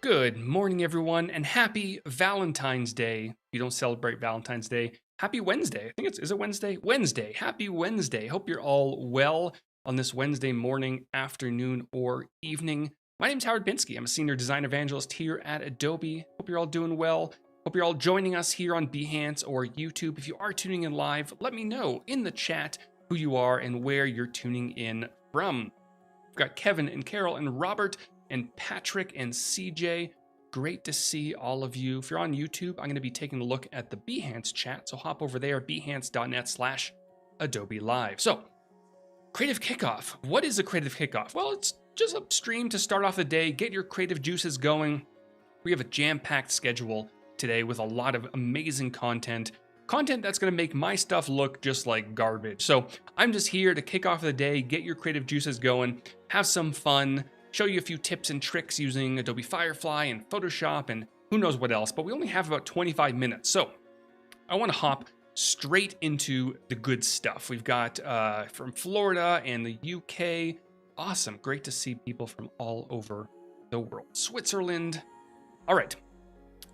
Good morning, everyone, and happy Valentine's Day. If you don't celebrate Valentine's Day, happy Wednesday. I think is it Wednesday? Wednesday. Happy Wednesday. Hope you're all well on this Wednesday morning, afternoon, or evening. My name's Howard Pinsky. I'm a senior design evangelist here at Adobe. Hope you're all doing well. Hope you're all joining us here on Behance or YouTube. If you are tuning in live, let me know in the chat who you are and where you're tuning in from. We've got Kevin and Carol and Robert and Patrick and CJ. Great to see all of you. If you're on YouTube, I'm going to be taking a look at the Behance chat, so hop over there, behance.net/Adobe Live. So, creative kickoff. What is a creative kickoff? Well, it's just a stream to start off the day, get your creative juices going. We have a jam-packed schedule today with a lot of amazing content that's going to make my stuff look just like garbage. So I'm just here to kick off the day, get your creative juices going, have some fun, show you a few tips and tricks using Adobe Firefly and Photoshop and who knows what else, but we only have about 25 minutes. So I want to hop straight into the good stuff. We've got from Florida and the UK. Awesome. Great to see people from all over the world. Switzerland. All right.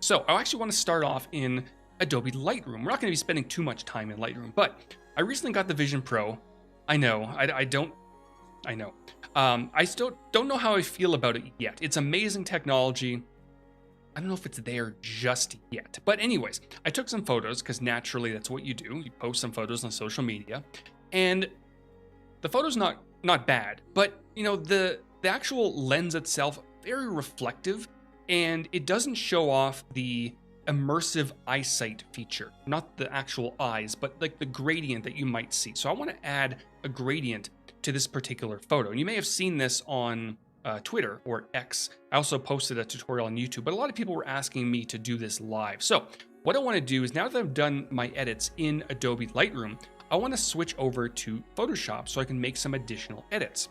So I actually want to start off in Adobe Lightroom. We're not going to be spending too much time in Lightroom, but I recently got the Vision Pro. I know. I still don't know how I feel about it yet. It's amazing technology. I don't know if it's there just yet. But anyways, I took some photos because naturally that's what you do. You post some photos on social media. And the photo's not bad. But, you know, the actual lens itself, very reflective. And it doesn't show off the immersive eyesight feature. Not the actual eyes, but like the gradient that you might see. So I want to add a gradient to this particular photo. And you may have seen this on Twitter or X. I also posted a tutorial on YouTube, but a lot of people were asking me to do this live. So what I want to do is, now that I've done my edits in Adobe Lightroom, I want to switch over to Photoshop so I can make some additional edits.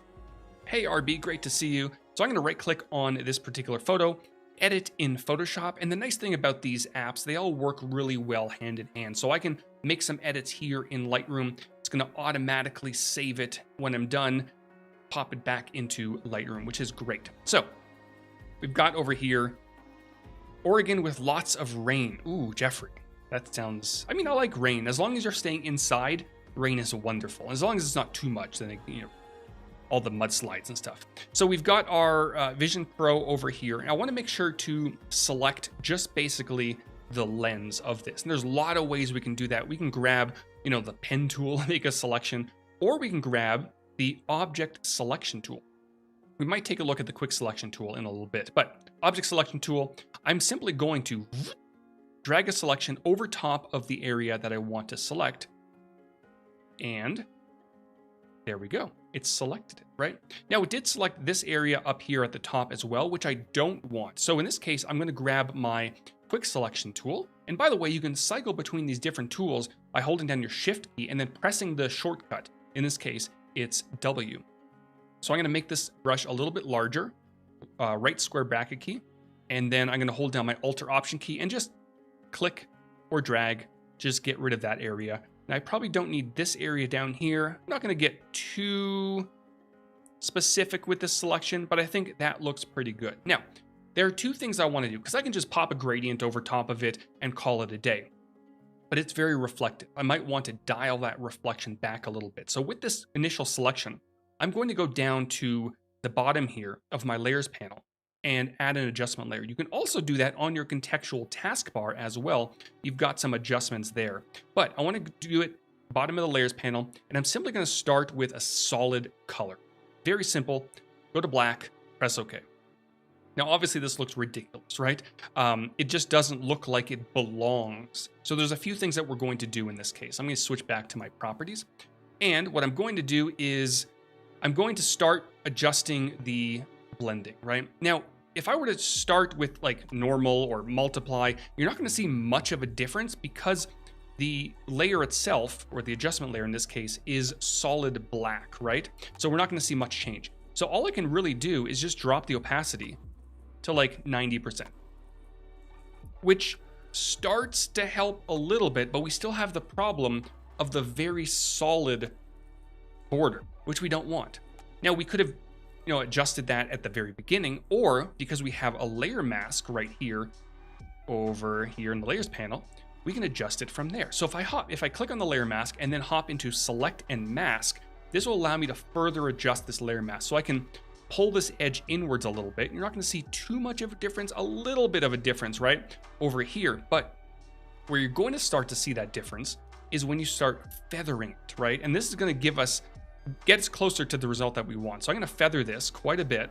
Hey RB, great to see you. So I'm going to right click on this particular photo, edit in Photoshop. And the nice thing about these apps, they all work really well hand in hand. So I can make some edits here in Lightroom. It's going to automatically save it when I'm done, pop it back into Lightroom, which is great. So we've got over here, Oregon with lots of rain. Ooh, Jeffrey, that sounds, I mean, I like rain. As long as you're staying inside, rain is wonderful. As long as it's not too much, then, you know, all the mudslides and stuff. So we've got our Vision Pro over here. And I want to make sure to select just basically the lens of this. And there's a lot of ways we can do that. We can grab, you know, the pen tool, make a selection, or we can grab the object selection tool. We might take a look at the quick selection tool in a little bit, but object selection tool, I'm simply going to drag a selection over top of the area that I want to select. And there we go. It's selected it, right? Now it did select this area up here at the top as well, which I don't want. So in this case, I'm going to grab my quick selection tool. And by the way, you can cycle between these different tools by holding down your shift key and then pressing the shortcut. In this case, it's W. So I'm going to make this brush a little bit larger, right square bracket key. And then I'm going to hold down my Alt or Option key and just click or drag, just get rid of that area. Now, I probably don't need this area down here. I'm not going to get too specific with this selection, but I think that looks pretty good. Now, there are two things I want to do, because I can just pop a gradient over top of it and call it a day. But it's very reflective. I might want to dial that reflection back a little bit. So with this initial selection, I'm going to go down to the bottom here of my layers panel and add an adjustment layer. You can also do that on your contextual taskbar as well. You've got some adjustments there. But I want to do it bottom of the layers panel, and I'm simply going to start with a solid color. Very simple. Go to black, press OK. Now, obviously, this looks ridiculous, right? It just doesn't look like it belongs. So there's a few things that we're going to do in this case. I'm going to switch back to my properties. And what I'm going to do is I'm going to start adjusting the blending, right? Now, if I were to start with like normal or multiply, you're not going to see much of a difference because the layer itself, or the adjustment layer in this case, is solid black, right? So we're not going to see much change. So all I can really do is just drop the opacity to like 90%, which starts to help a little bit, but we still have the problem of the very solid border, which we don't want. Now, we could have adjusted that at the very beginning, or because we have a layer mask right here over here in the layers panel, we can adjust it from there. So if I click on the layer mask and then hop into select and mask, this will allow me to further adjust this layer mask. So I can pull this edge inwards a little bit. You're not going to see too much of a difference, a little bit of a difference right over here. But where you're going to start to see that difference is when you start feathering it, right? And this is going to get us closer to the result that we want. So I'm going to feather this quite a bit.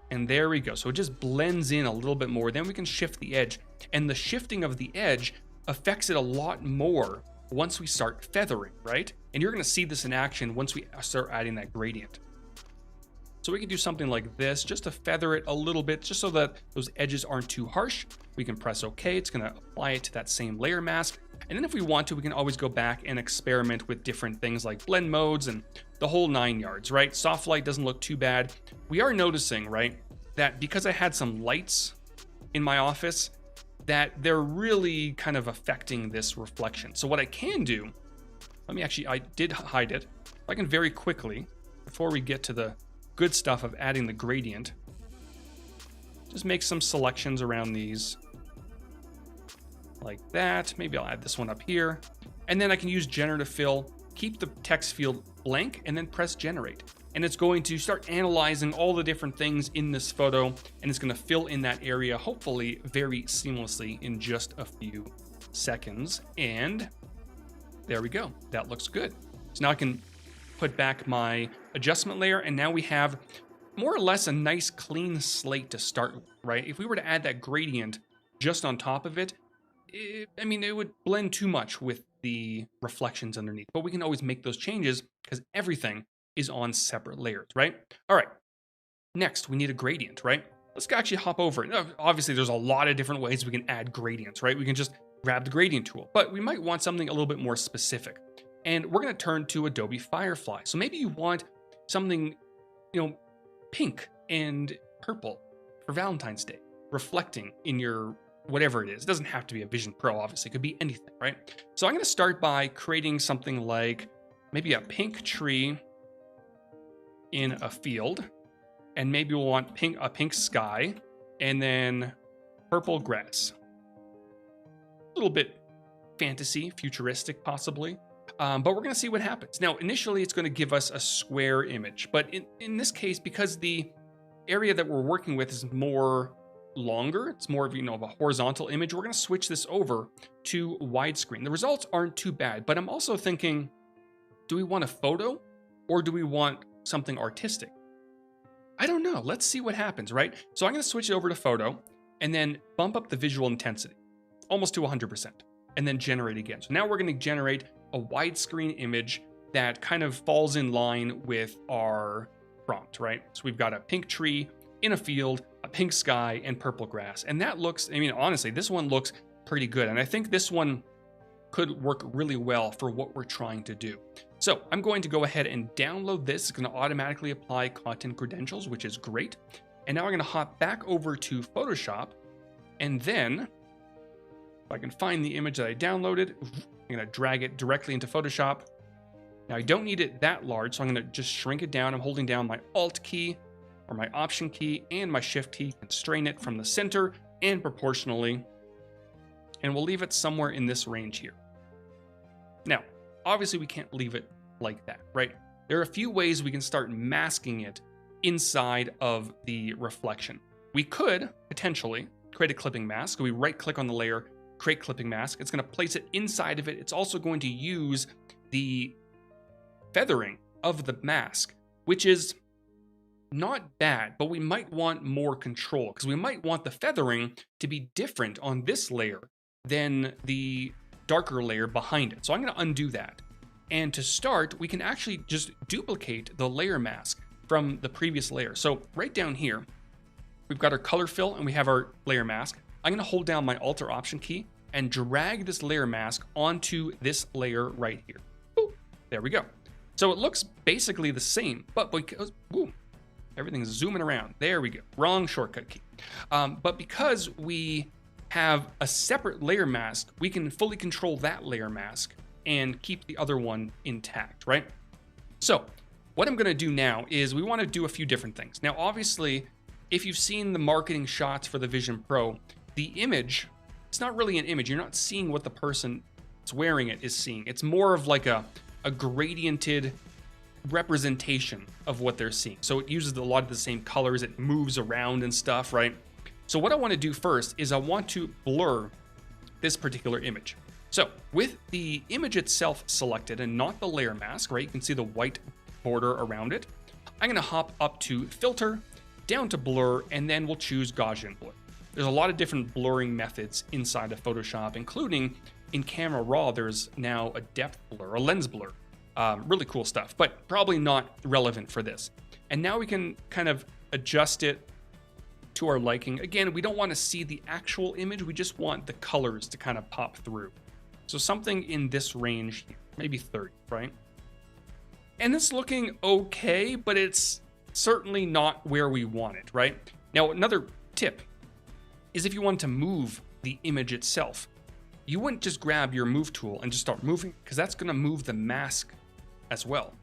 And there we go. So it just blends in a little bit more. Then we can shift the edge. And the shifting of the edge affects it a lot more once we start feathering, right? And you're going to see this in action once we start adding that gradient. So we can do something like this just to feather it a little bit, just so that those edges aren't too harsh. We can press OK. It's going to apply it to that same layer mask. And then if we want to, we can always go back and experiment with different things like blend modes and the whole 9 yards, right? Soft light doesn't look too bad. We are noticing, right, that because I had some lights in my office, that they're really kind of affecting this reflection. So what I can do, I did hide it. I can very quickly, before we get to the good stuff of adding the gradient, just make some selections around these like that. Maybe I'll add this one up here. And then I can use generative fill, keep the text field blank, and then press generate. And it's going to start analyzing all the different things in this photo, and it's going to fill in that area, hopefully very seamlessly in just a few seconds. And there we go. That looks good. So now I can put back my adjustment layer, and now we have more or less a nice clean slate to start with, right? If we were to add that gradient just on top of it, it would blend too much with the reflections underneath, but we can always make those changes because everything is on separate layers, right? All right, next we need a gradient, right? Let's actually hop over it. Now, obviously there's a lot of different ways we can add gradients, right? We can just grab the gradient tool, but we might want something a little bit more specific. And we're going to turn to Adobe Firefly. So maybe you want something, pink and purple for Valentine's Day, reflecting in your whatever it is. It doesn't have to be a Vision Pro, obviously. It could be anything, right? So I'm going to start by creating something like maybe a pink tree in a field, and maybe we'll want a pink sky, and then purple grass. A little bit fantasy, futuristic, possibly. But we're going to see what happens. Now, initially, it's going to give us a square image. But in this case, because the area that we're working with is more longer, it's more of, of a horizontal image, we're going to switch this over to widescreen. The results aren't too bad, but I'm also thinking, do we want a photo or do we want something artistic? I don't know. Let's see what happens, right? So I'm going to switch it over to photo and then bump up the visual intensity almost to 100% and then generate again. So now we're going to generate a widescreen image that kind of falls in line with our prompt, right? So we've got a pink tree in a field, a pink sky, and purple grass. And that looks, honestly, this one looks pretty good. And I think this one could work really well for what we're trying to do. So I'm going to go ahead and download this. It's going to automatically apply content credentials, which is great. And now we're going to hop back over to Photoshop. And then, if I can find the image that I downloaded, I'm going to drag it directly into Photoshop. Now I don't need it that large, so I'm going to just shrink it down. I'm holding down my Alt key or my Option key and my Shift key, constrain it from the center and proportionally. And we'll leave it somewhere in this range here. Now, obviously we can't leave it like that, right? There are a few ways we can start masking it inside of the reflection. We could potentially create a clipping mask. We right click on the layer, create clipping mask. It's going to place it inside of it. It's also going to use the feathering of the mask, which is not bad, but we might want more control because we might want the feathering to be different on this layer than the darker layer behind it. So I'm going to undo that. And to start, we can actually just duplicate the layer mask from the previous layer. So right down here, we've got our color fill and we have our layer mask. I'm going to hold down my Alt or Option key and drag this layer mask onto this layer right here. Boop, there we go. So it looks basically the same, but because, everything's zooming around. There we go. Wrong shortcut key. But because we have a separate layer mask, we can fully control that layer mask and keep the other one intact, right? So what I'm gonna do now is we wanna do a few different things. Now, obviously, if you've seen the marketing shots for the Vision Pro, the image, it's not really an image. You're not seeing what the person that's wearing it is seeing. It's more of like a gradiented representation of what they're seeing. So it uses a lot of the same colors, it moves around and stuff, right? So what I want to do first is I want to blur this particular image. So with the image itself selected and not the layer mask, right? You can see the white border around it. I'm going to hop up to filter, down to blur, and then we'll choose Gaussian blur. There's a lot of different blurring methods inside of Photoshop, including in Camera Raw, there's now a depth blur, a lens blur. Really cool stuff, but probably not relevant for this. And now we can kind of adjust it to our liking. Again, we don't want to see the actual image. We just want the colors to kind of pop through. So something in this range, maybe 30, right? And it's looking okay, but it's certainly not where we want it, right? Now, another tip is if you want to move the image itself, you wouldn't just grab your move tool and just start moving, because that's going to move the mask as well.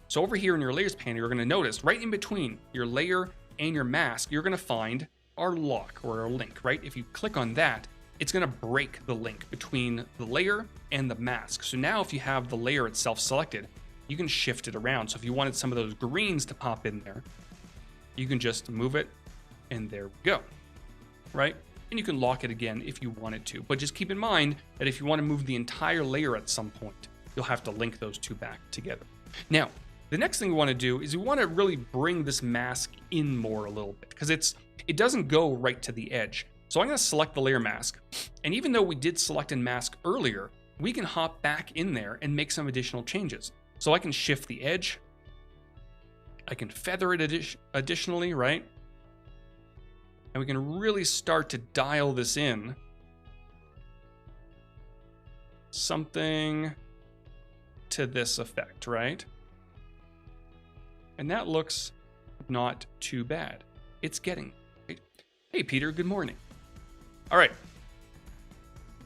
So over here in your layers panel, you're going to notice right in between your layer and your mask, you're going to find our lock or our link, right? If you click on that, it's going to break the link between the layer and the mask. So now if you have the layer itself selected, you can shift it around. So if you wanted some of those greens to pop in there, you can just move it and there we go, right? And you can lock it again if you wanted to. But just keep in mind that if you want to move the entire layer at some point, you'll have to link those two back together. Now, the next thing we want to do is we want to really bring this mask in more a little bit, because it doesn't go right to the edge. So I'm going to select the layer mask. And even though we did select and mask earlier, we can hop back in there and make some additional changes. So I can shift the edge. I can feather it additionally, right? And we can really start to dial this in. Something to this effect, right? And that looks not too bad. It's getting, right? Hey, Peter, good morning. All right.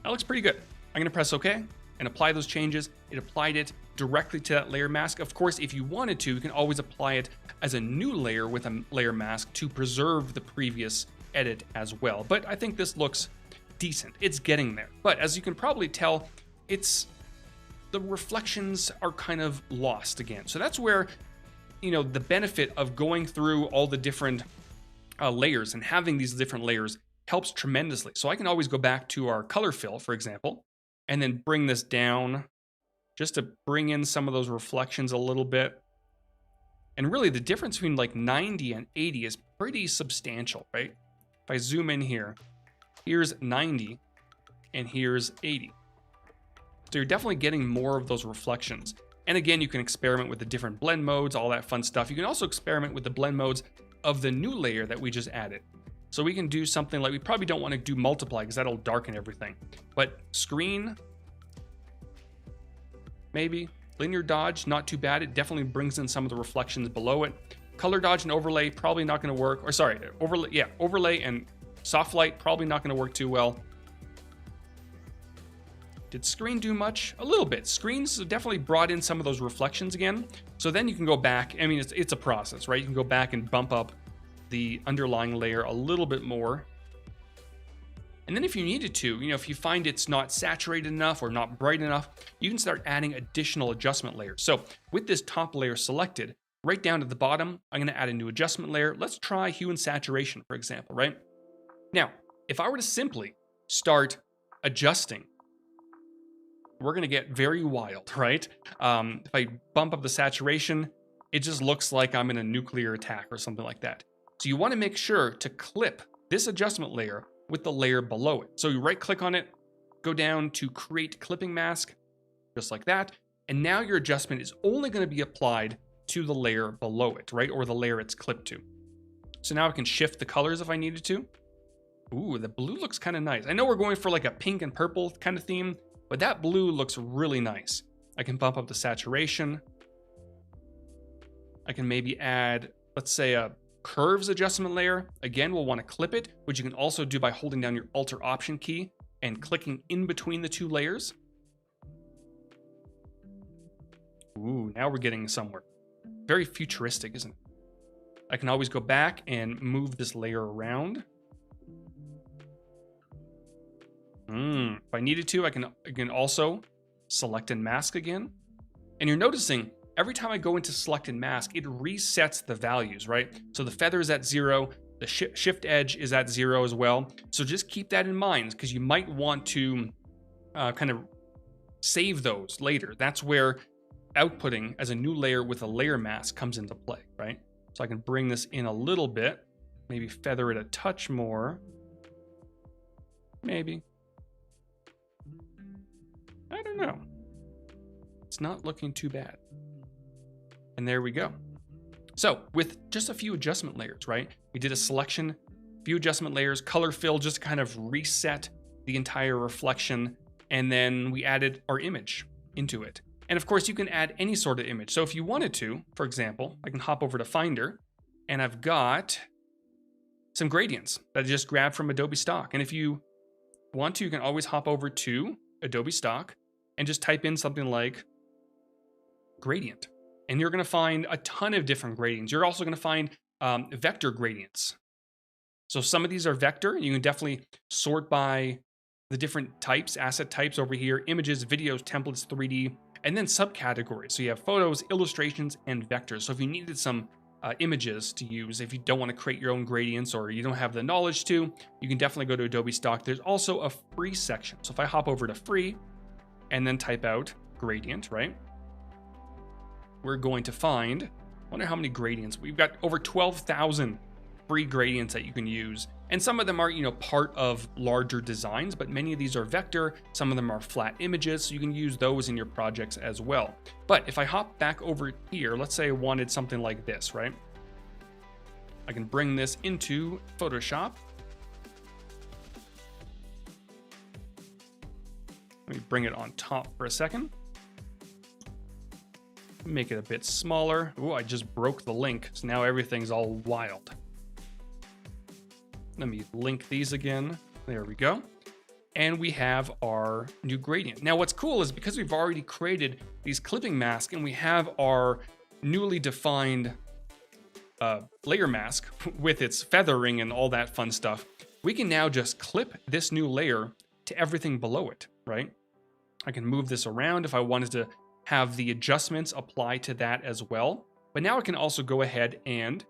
That looks pretty good. I'm going to press OK and apply those changes. It applied it directly to that layer mask. Of course, if you wanted to, you can always apply it as a new layer with a layer mask to preserve the previous edit as well. But I think this looks decent. It's getting there. But as you can probably tell, the reflections are kind of lost again. So that's where, the benefit of going through all the different layers and having these different layers helps tremendously. So I can always go back to our color fill, for example, and then bring this down just to bring in some of those reflections a little bit. And really the difference between like 90 and 80 is pretty substantial, right? If I zoom in here, here's 90 and here's 80. So you're definitely getting more of those reflections. And again, you can experiment with the different blend modes, all that fun stuff. You can also experiment with the blend modes of the new layer that we just added. So we can do something like, we probably don't want to do multiply because that'll darken everything. But screen, maybe. Linear dodge, not too bad. It definitely brings in some of the reflections below it. Color dodge and overlay, probably not going to work. Or sorry, overlay and soft light, probably not going to work too well. Did screen do much? A little bit. Screens definitely brought in some of those reflections again. So then you can go back. I mean, it's a process, right? You can go back and bump up the underlying layer a little bit more. And then if you needed to, if you find it's not saturated enough or not bright enough, you can start adding additional adjustment layers. So with this top layer selected, right down at the bottom, I'm going to add a new adjustment layer. Let's try hue and saturation, for example, right? Now, if I were to simply start adjusting, we're going to get very wild, right? If I bump up the saturation, it just looks like I'm in a nuclear attack or something like that. So you want to make sure to clip this adjustment layer with the layer below it. So you right click on it, go down to create clipping mask, just like that. And now your adjustment is only going to be applied to the layer below it, right? Or the layer it's clipped to. So now I can shift the colors if I needed to. Ooh, the blue looks kind of nice. I know we're going for like a pink and purple kind of theme, but that blue looks really nice. I can bump up the saturation. I can maybe add, let's say, a curves adjustment layer. Again, we'll want to clip it, which you can also do by holding down your Alt or Option key and clicking in between the two layers. Ooh, now we're getting somewhere. very futuristic, isn't it? I can always go back and move this layer around. If I needed to, I can also select and mask again. And you're noticing every time I go into select and mask, it resets the values, right? So the feather is at 0, the shift edge is at 0 as well. So just keep that in mind, because you might want to kind of save those later. That's where outputting as a new layer with a layer mask comes into play, right? So I can bring this in a little bit, maybe feather it a touch more. Maybe. I don't know. It's not looking too bad. And there we go. So with just a few adjustment layers, right? We did a selection, few adjustment layers, color fill, just to kind of reset the entire reflection. And then we added our image into it. And of course, you can add any sort of image. So if you wanted to, for example, I can hop over to Finder, and I've got some gradients that I just grabbed from Adobe Stock. And if you want to, you can always hop over to Adobe Stock and just type in something like gradient. And you're going to find a ton of different gradients. You're also going to find vector gradients. So some of these are vector. You can definitely sort by the different types, asset types over here, images, videos, templates, 3D, and then subcategories. So you have photos, illustrations, and vectors. So if you needed some images to use, if you don't want to create your own gradients or you don't have the knowledge to, you can definitely go to Adobe Stock. There's also a free section. So if I hop over to free and then type out gradient, right? We're going to find, I wonder how many gradients. We've got over 12,000 free gradients that you can use. And some of them are, part of larger designs, but many of these are vector. Some of them are flat images, so you can use those in your projects as well. But if I hop back over here, let's say I wanted something like this, right? I can bring this into Photoshop. Let me bring it on top for a second. Make it a bit smaller. Ooh, I just broke the link, so now everything's all wild. Let me link these again. There we go. And we have our new gradient. Now what's cool is because we've already created these clipping masks and we have our newly defined layer mask with its feathering and all that fun stuff, we can now just clip this new layer to everything below it, right? I can move this around if I wanted to have the adjustments apply to that as well. But now I can also go ahead and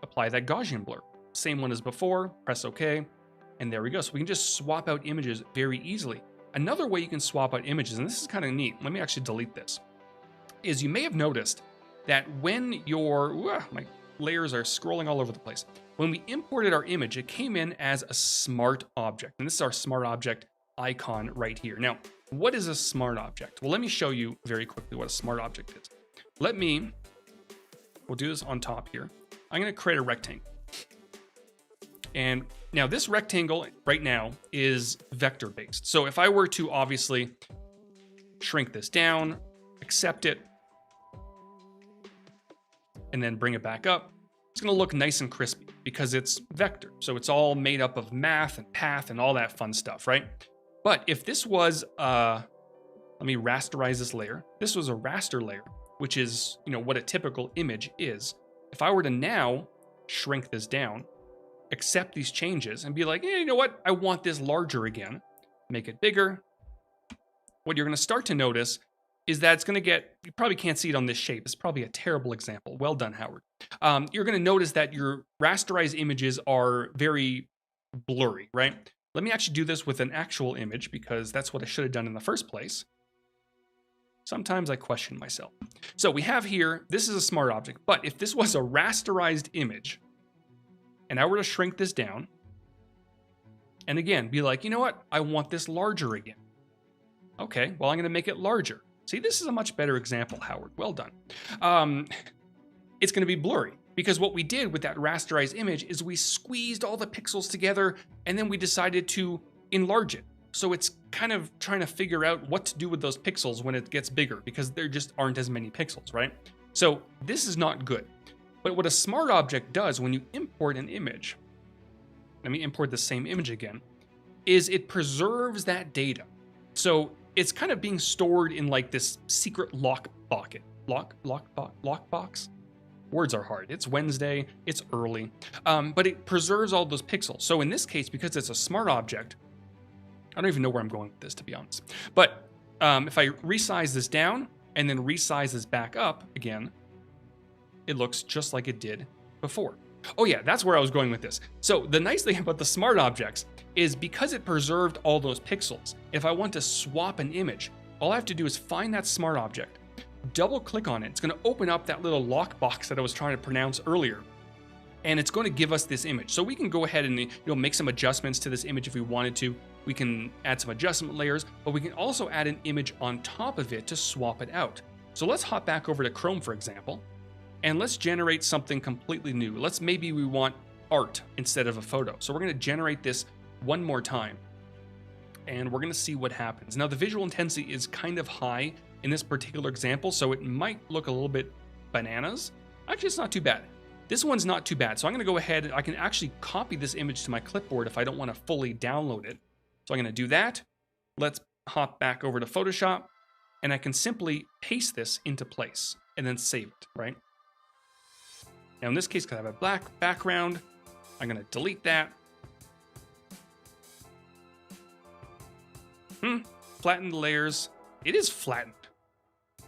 apply that Gaussian blur. Same one as before, press OK, and there we go. So we can just swap out images very easily. Another way you can swap out images, and this is kind of neat, let me actually delete this, is you may have noticed that when my layers are scrolling all over the place. When we imported our image, it came in as a smart object, and this is our smart object icon right here. Now, what is a smart object? Well, let me show you very quickly what a smart object is. We'll do this on top here. I'm going to create a rectangle. And now this rectangle right now is vector based. So if I were to obviously shrink this down, accept it, and then bring it back up, it's going to look nice and crispy because it's vector. So it's all made up of math and path and all that fun stuff, right? But if this was, let me rasterize this layer. This was a raster layer, which is, what a typical image is. If I were to now shrink this down, accept these changes and be like, you know what? I want this larger again. Make it bigger. What you're going to start to notice is that it's going to you probably can't see it on this shape. It's probably a terrible example. Well done, Howard. You're going to notice that your rasterized images are very blurry, right? Let me actually do this with an actual image because that's what I should have done in the first place. Sometimes I question myself. So we have here, this is a smart object, but if this was a rasterized image, and I were to shrink this down, and again, be like, you know what? I want this larger again. Okay, well, I'm going to make it larger. See, this is a much better example, Howard. Well done. It's going to be blurry because what we did with that rasterized image is we squeezed all the pixels together, and then we decided to enlarge it. So it's kind of trying to figure out what to do with those pixels when it gets bigger because there just aren't as many pixels, right? So this is not good. But what a smart object does when you import an image, let me import the same image again, is it preserves that data. So it's kind of being stored in like this secret lock bucket. lockbox. Words are hard. It's Wednesday, it's early, but it preserves all those pixels. So in this case, because it's a smart object, I don't even know where I'm going with this, to be honest. But if I resize this down and then resize this back up again, it looks just like it did before. Oh yeah, that's where I was going with this. So the nice thing about the smart objects is because it preserved all those pixels, if I want to swap an image, all I have to do is find that smart object, double click on it. It's going to open up that little lockbox that I was trying to pronounce earlier. And it's going to give us this image. So we can go ahead and make some adjustments to this image if we wanted to. We can add some adjustment layers, but we can also add an image on top of it to swap it out. So let's hop back over to Chrome, for example, and let's generate something completely new. Maybe we want art instead of a photo. So we're going to generate this one more time, and we're going to see what happens. Now, the visual intensity is kind of high in this particular example, so it might look a little bit bananas. Actually, it's not too bad. This one's not too bad. So I'm going to go ahead and I can actually copy this image to my clipboard if I don't want to fully download it. So I'm going to do that. Let's hop back over to Photoshop, and I can simply paste this into place and then save it, right? Now in this case, because I have a black background, I'm going to delete that. Flatten the layers. It is flattened.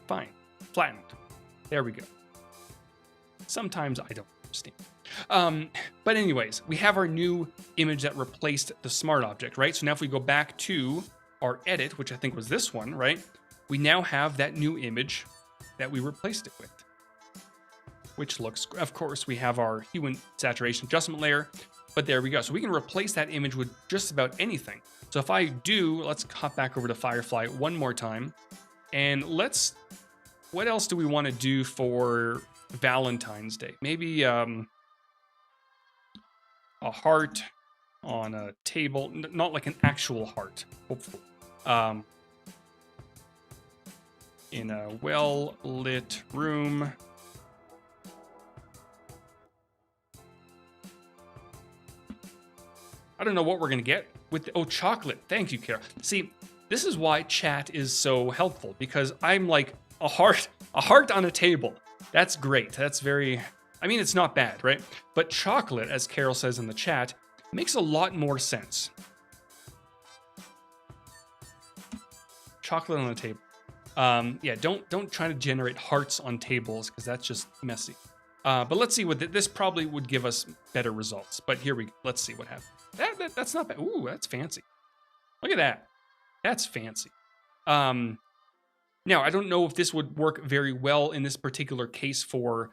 Fine. Flattened. There we go. Sometimes I don't understand. But anyways, we have our new image that replaced the smart object, right? So now if we go back to our edit, which I think was this one, right? We now have that new image that we replaced it with, which looks, of course, we have our hue and saturation adjustment layer, but there we go. So we can replace that image with just about anything. So if I do, let's hop back over to Firefly one more time, and what else do we want to do for Valentine's Day? Maybe a heart on a table, not like an actual heart, hopefully. In a well-lit room. I don't know what we're gonna get with chocolate. Thank you, Carol. See, this is why chat is so helpful, because I'm like a heart on a table. That's great. That's very, I mean, it's not bad, right? But chocolate, as Carol says in the chat, makes a lot more sense. Chocolate on a table. Yeah, don't try to generate hearts on tables, because that's just messy. But let's see what this probably would give us better results. But here we go. Let's see what happens. That's not bad. Ooh, that's fancy. Look at that. That's fancy. Now, I don't know if this would work very well in this particular case for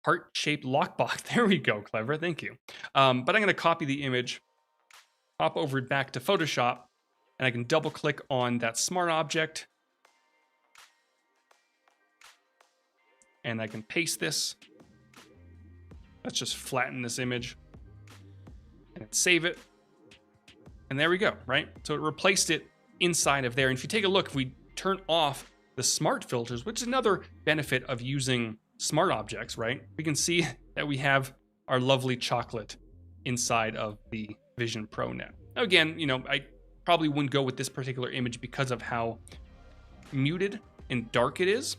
heart-shaped lockbox. There we go, clever, thank you. But I'm going to copy the image, hop over back to Photoshop, and I can double-click on that smart object. And I can paste this. Let's just flatten this image. And save it. And there we go, right? So it replaced it inside of there. And if you take a look, if we turn off the smart filters, which is another benefit of using smart objects, right? We can see that we have our lovely chocolate inside of the Vision Pro now. Now again, I probably wouldn't go with this particular image because of how muted and dark it is.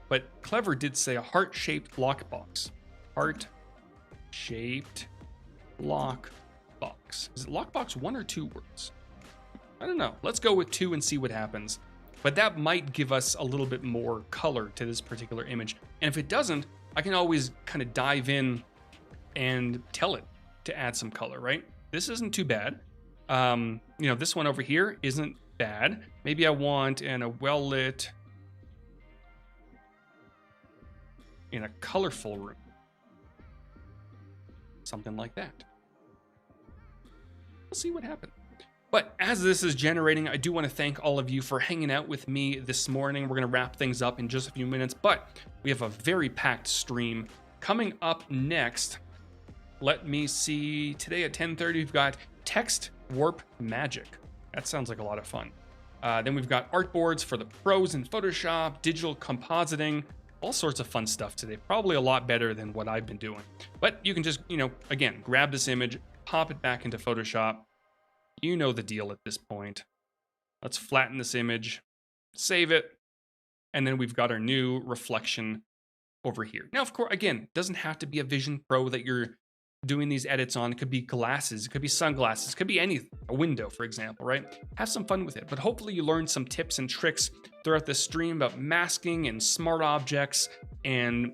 But Clever did say a heart-shaped lockbox. Heart-shaped lockbox. Is it lockbox one or two words? I don't know. Let's go with two and see what happens. But that might give us a little bit more color to this particular image. And if it doesn't, I can always kind of dive in and tell it to add some color, right? This isn't too bad. This one over here isn't bad. Maybe I want in a well-lit, in a colorful room. Something like that. We'll see what happens. But as this is generating, I do want to thank all of you for hanging out with me this morning. We're going to wrap things up in just a few minutes, but we have a very packed stream coming up next. Let me see. Today at 10:30, we've got Text Warp Magic. That sounds like a lot of fun. Then we've got artboards for the pros in Photoshop, digital compositing, all sorts of fun stuff today. Probably a lot better than what I've been doing. But you can just, again, grab this image, pop it back into Photoshop. You know the deal at this point. Let's flatten this image, save it, And then we've got our new reflection over here. Now, of course, again, it doesn't have to be a Vision Pro that you're doing these edits on. It could be glasses, it could be sunglasses, it could be anything, a window, for example, right? Have some fun with it. But hopefully you learned some tips and tricks throughout this stream about masking and smart objects and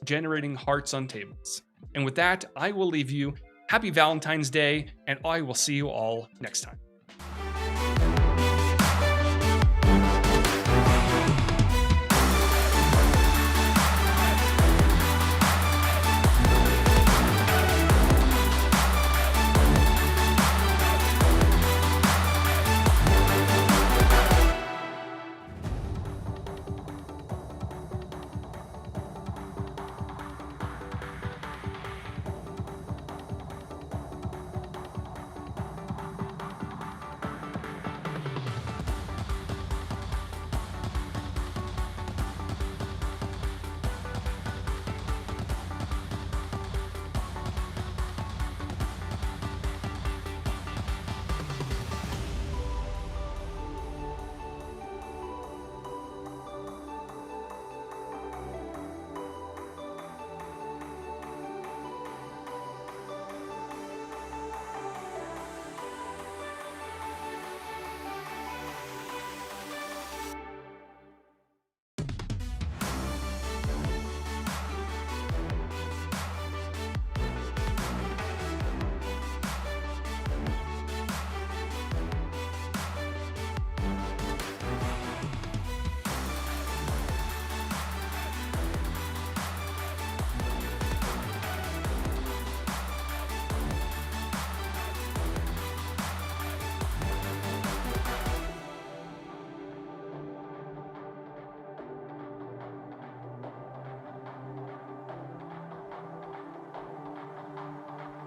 generating hearts on tables. And with that, I will leave you. Happy Valentine's Day, and I will see you all next time.